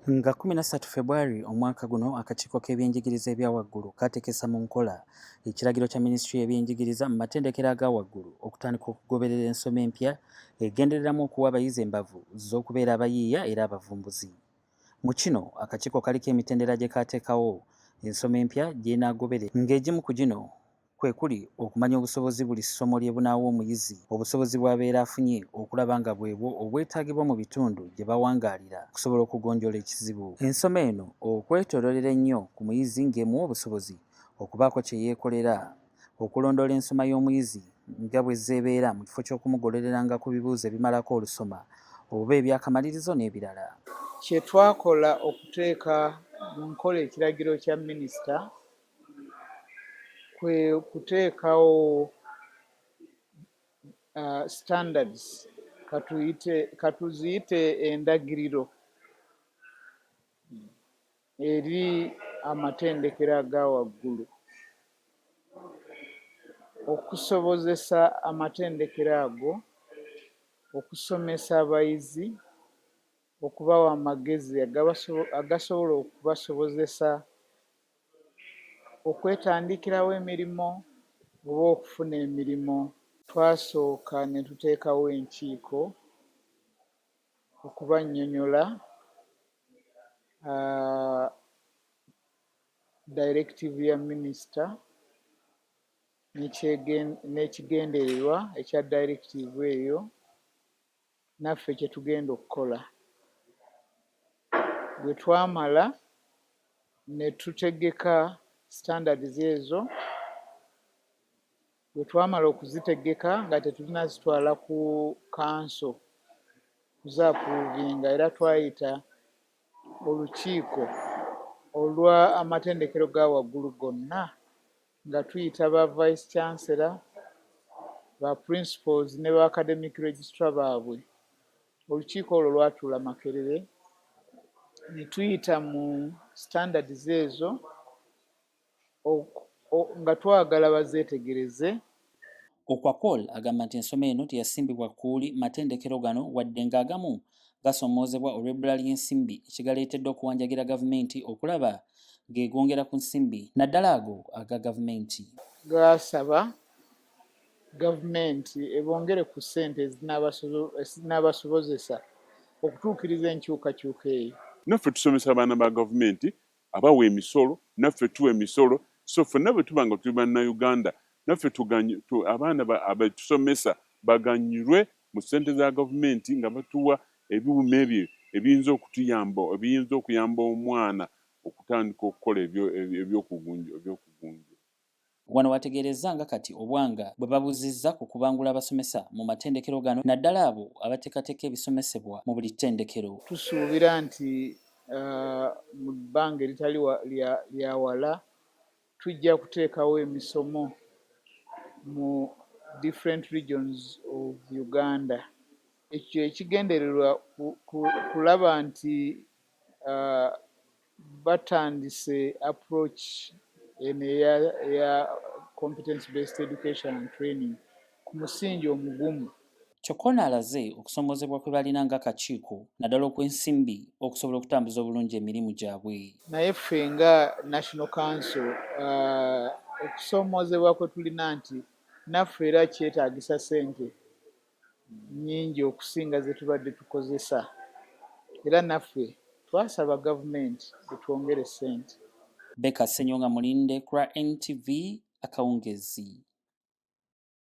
Nga 13 February omwaka guno akakiiko k'ebyenjigiriza ebya waggulu kateekesa mu nkola ekiragiro kya Minisitule y'ebyenjigiriza mu matendekero aga waggulu okutandika okugoberera ensoma empya egendereramu okuwa abayizi embavu z'okubeera abayiiya era abavumbuzi. Mu kino akakiiko kaliko emitendera gye kaateekawo ensoma empya gy'enaagoberera ng'egimu ku gino kwe kuli okumanya obusobozi buli ssomo lye bunaawa omuyizi, obusobozi bw'abeera afunye okulaba nga bwebwo obwetaagibwa mu bitundu gye bawangaalira okusobola okugonjoola ekizibu. Ensoma eno okwetoololera ennyo ku muyizi ng'emuwa obusobozi okubaako kye yeekolera, okulondoola ensoma y'omuyizi nga bwe zeebeera mu kifo ky'okumugolereranga ku bibuuzo ebimalako olusoma oba ebyakamalirizo n'ebirala. Kye twakola okuteeka mu nkola ekiragiro kya minisita kwe kuteekawo standards katuziyite endagiriro eri amatendekero aga waggulu okusobozesa amatendekero ago okusomesa abayizi, okubawa amagezi agasobola okubasobozesa okwetandikirawo emirimu oba okufuna emirimu. Twasooka ne tuteekawo enkiiko okubannyonnyola directive ya minisita n'ekigendererwa ekya directive eyo naffe kye tugenda okukola. Bwe twamala ne tutegeka standards ezo, bwe twamala okuzitegeka nga tetulina zitwala ku kanso kuzaapuruvinga, era twayita olukiiko olwa amatendekero ga waggulu gonna nga tuyita ba vice chancellor, ba principals ne ba academic registrar baabwe. Olukiiko olwo lwatuula Makerere ne tuyita mu standards ezo nga twagala bazeetegereze. Okwakol agamba nti ensoma eno teyasimbibwa kuuli matendekero gano wadde ng'agamu gasomoozebwa olw'ebbula ly'ensimbi ekigaleetedde okuwanjagira gavumenti okulaba ng'egongera ku nsimbi naddala ago aga gavumenti. Gaasaba gavumenti ebongere ku ssente ezinaabasobozesa okutuukiriza enkyukakyuka eyo. Naffe tusomesa abaana ba gavumenti abawa emisolo, naffe tuwa emisolo, so ffenna bwe tuba nga tuli bannayuganda naffe abaana abetusomesa baganyulwe mu ssente za gavumenti nga batuwa ebiwuma ebyo ebiyinza okutuyamba, ebiyinza okuyamba omwana okutandika okukola ebyokugunja. Wano wategeereza nga kati obwanga bwe babuzizza ku kubangula abasomesa mu matendekero gano naddala abo abateekateeka ebisomesebwa mu buli ttendekero. Tusuubira nti mu bbanga eritali lya wala tujja kuteekawo emisomo mu different regions of Uganda. Ekyo ekigendererwa kulaba nti batandise approach eno eya competence based education and training ku musingi omugumu. Kyokka ono alaze okusomoozebwa kwe balina ng'akakiiko naddala okw'ensimbi okusobola okutambuza obulungi emirimu gyabwe. Naye ffe nga National Council okusomoozebwa kwe tulina nti naffe era kyetaagisa ssente nnyingi okusinga ze tubadde tukozesa, era naffe twasaba gavumenti etwongere ssente. Beka Ssenyonga Mulinde ku NTV Akawungezi.